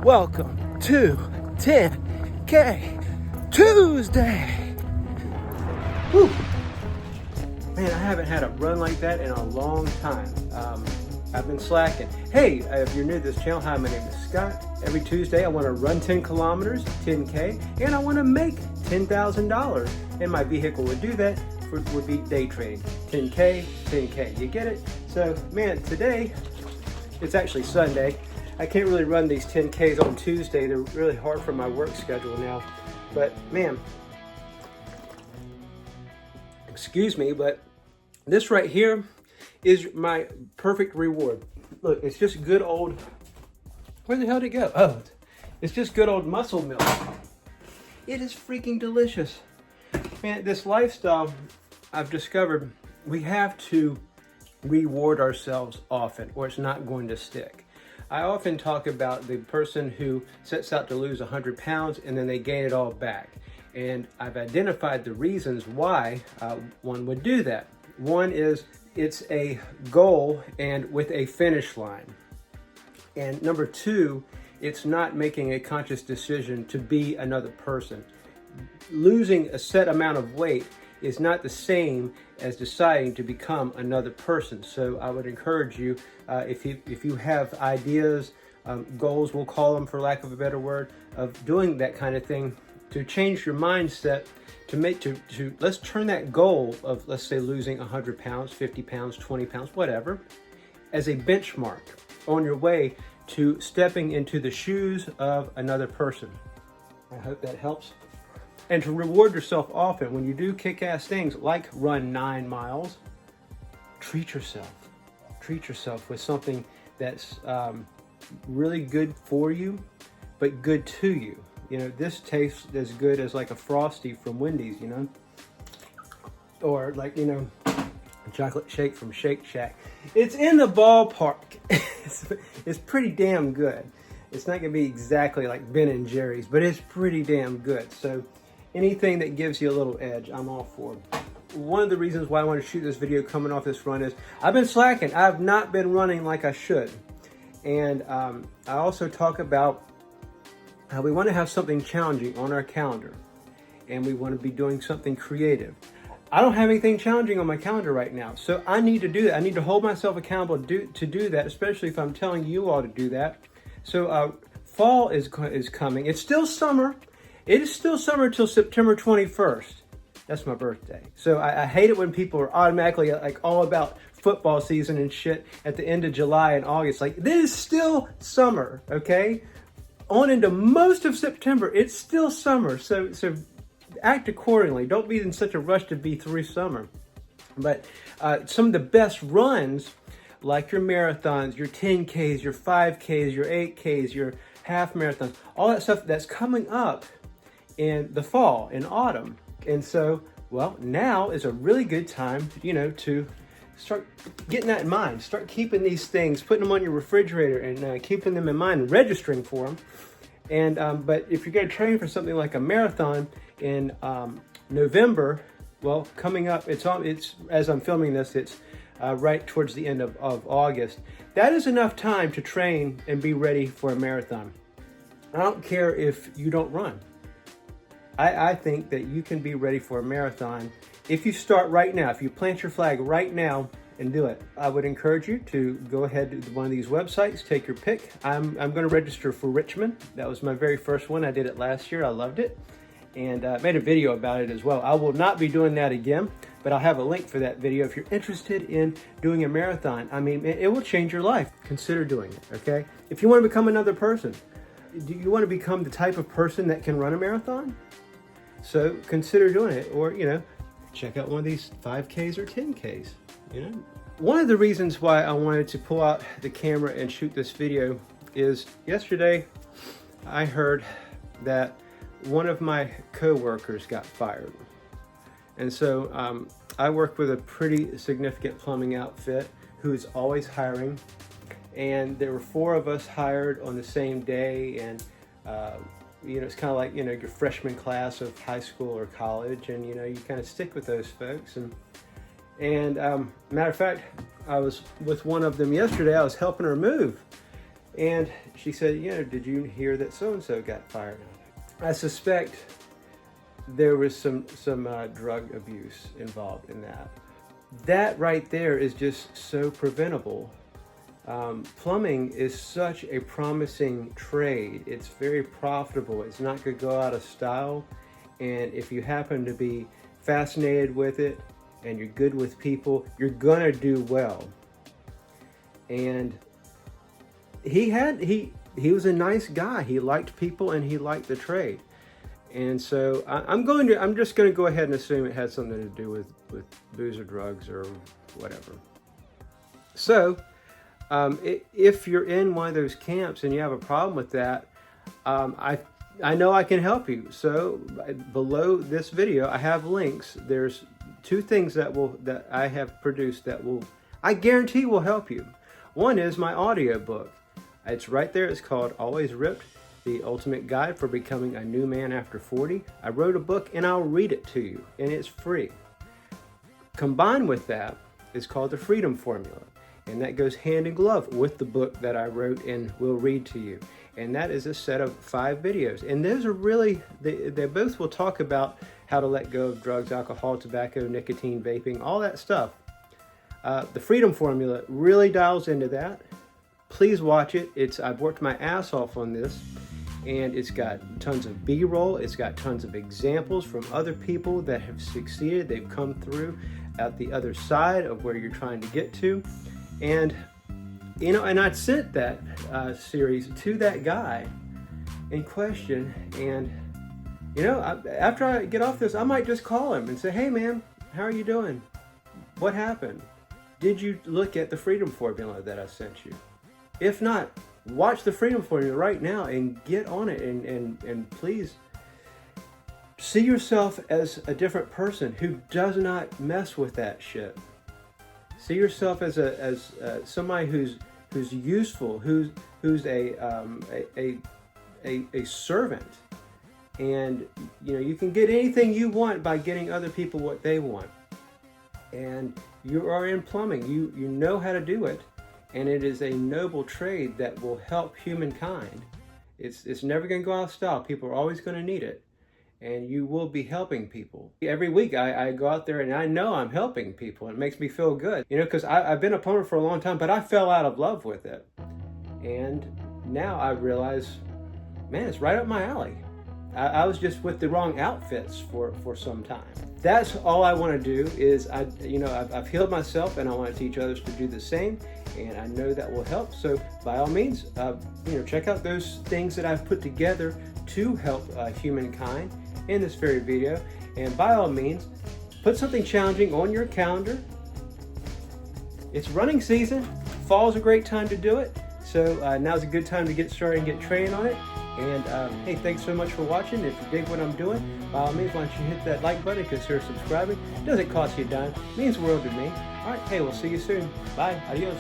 Welcome to 10K Tuesday. Whew. Man, I haven't had a run like that in a long time. I've been slacking. Hey, if you're new to this channel, hi, my name is Scott. Every Tuesday, I want to run 10 kilometers, 10K, and I want to make $10,000. And my vehicle would do that, would be day trading. 10K, 10K. You get it? So, man, today, it's actually Sunday. I can't really run these 10Ks on Tuesday. They're really hard for my work schedule now. But, man, excuse me, but this right here is my perfect reward. Look, it's just good old, where the hell did it go? Oh, it's just good old muscle milk. It is freaking delicious. Man, this lifestyle, I've discovered we have to reward ourselves often or it's not going to stick. I often talk about the person who sets out to lose 100 pounds and then they gain it all back. And I've identified the reasons why one would do that. One is it's a goal and with a finish line. And number two, it's not making a conscious decision to be another person. Losing a set amount of weight is not the same as deciding to become another person. So I would encourage you, if you have ideas, goals, we'll call them for lack of a better word, of doing that kind of thing, to change your mindset, let's turn that goal of, let's say, losing 100 pounds, 50 pounds, 20 pounds, whatever, as a benchmark on your way to stepping into the shoes of another person. I hope that helps. And to reward yourself often when you do kick-ass things like run 9 miles, treat yourself. Treat yourself with something that's really good for you, but good to you. You know, this tastes as good as like a Frosty from Wendy's, you know? Or like, you know, a chocolate shake from Shake Shack. It's in the ballpark. It's pretty damn good. It's not gonna be exactly like Ben and Jerry's, but it's pretty damn good. So anything that gives you a little edge, I'm all for. One of the reasons why I want to shoot this video coming off this run is I've been slacking. I've not been running like I should. And I also talk about how we want to have something challenging on our calendar and we want to be doing something creative. I don't have anything challenging on my calendar right now, so I need to do that. I need to hold myself accountable to do that, especially if I'm telling you all to do that. So fall is coming. It's still summer. It is still summer till September 21st. That's my birthday. So I hate it when people are automatically like all about football season and shit at the end of July and August. Like, this is still summer, okay? On into most of September, it's still summer. So act accordingly. Don't be in such a rush to be through summer. But some of the best runs, like your marathons, your 10Ks, your 5Ks, your 8Ks, your half marathons, all that stuff that's coming up in the fall, in autumn. And so, well, now is a really good time, you know, to start getting that in mind. Start keeping these things, putting them on your refrigerator and keeping them in mind, registering for them. And but if you're going to train for something like a marathon in November, well, coming up, it's as I'm filming this, it's right towards the end of August. That is enough time to train and be ready for a marathon. I don't care if you don't run. I think that you can be ready for a marathon if you start right now, if you plant your flag right now and do it. I would encourage you to go ahead to one of these websites, take your pick. I'm going to register for Richmond. That was my very first one. I did it last year. I loved it and made a video about it as well. I will not be doing that again, but I'll have a link for that video if you're interested in doing a marathon. I mean, it will change your life. Consider doing it, okay? If you want to become another person, do you want to become the type of person that can run a marathon? So consider doing it, or, you know, check out one of these 5Ks or 10Ks, you know. One of the reasons why I wanted to pull out the camera and shoot this video is yesterday I heard that one of my co-workers got fired. And so I work with a pretty significant plumbing outfit who is always hiring. And there were 4 of us hired on the same day, and you know, it's kind of like, you know, your freshman class of high school or college, and, you know, you kind of stick with those folks. And matter of fact, I was with one of them yesterday. I was helping her move, And she said, you know, did you hear that so-and-so got fired? I suspect there was some drug abuse involved in that. That right there is just so preventable. Plumbing is such a promising trade. It's very profitable. It's not going to go out of style. And if you happen to be fascinated with it and you're good with people, you're going to do well. And he was a nice guy. He liked people and he liked the trade. And so I'm just going to go ahead and assume it had something to do with booze or drugs or whatever. So if you're in one of those camps and you have a problem with that, I know I can help you. So below this video, I have links. There's 2 things that I have produced that I guarantee will help you. One is my audio book. It's right there. It's called Always Ripped, The Ultimate Guide for Becoming a New Man After 40. I wrote a book and I'll read it to you, and it's free. Combined with that is called the Freedom Formula, and that goes hand in glove with the book that I wrote and will read to you. And that is a set of 5 videos. And those are really, they both will talk about how to let go of drugs, alcohol, tobacco, nicotine, vaping, all that stuff. The Freedom Formula really dials into that. Please watch it. I've worked my ass off on this, and it's got tons of B-roll. It's got tons of examples from other people that have succeeded. They've come through at the other side of where you're trying to get to. And, you know, and I sent that series to that guy in question. And, you know, after I get off this, I might just call him and say, hey, man, how are you doing? What happened? Did you look at the Freedom Formula that I sent you? If not, watch the Freedom Formula right now and get on it, and please see yourself as a different person who does not mess with that shit. See yourself as somebody who's useful, who's a servant, and you know you can get anything you want by getting other people what they want. And you are in plumbing. You know how to do it. And it is a noble trade that will help humankind. It's never going to go out of style. People are always going to need it. And you will be helping people. Every week I go out there and I know I'm helping people. It makes me feel good. You know, because I've been a plumber for a long time, but I fell out of love with it. And now I realize, man, it's right up my alley. I was just with the wrong outfits for some time. That's all I want to do is, I've healed myself and I want to teach others to do the same. And I know that will help. So by all means, check out those things that I've put together to help humankind in this very video. And by all means, put something challenging on your calendar. It's running season. Fall's a great time to do it. So now's a good time to get started and get training on it. And hey, thanks so much for watching. If you dig what I'm doing, by all means, why don't you hit that like button, consider subscribing. It doesn't cost you a dime. It means the world to me. All right, hey, we'll see you soon. Bye. Adios.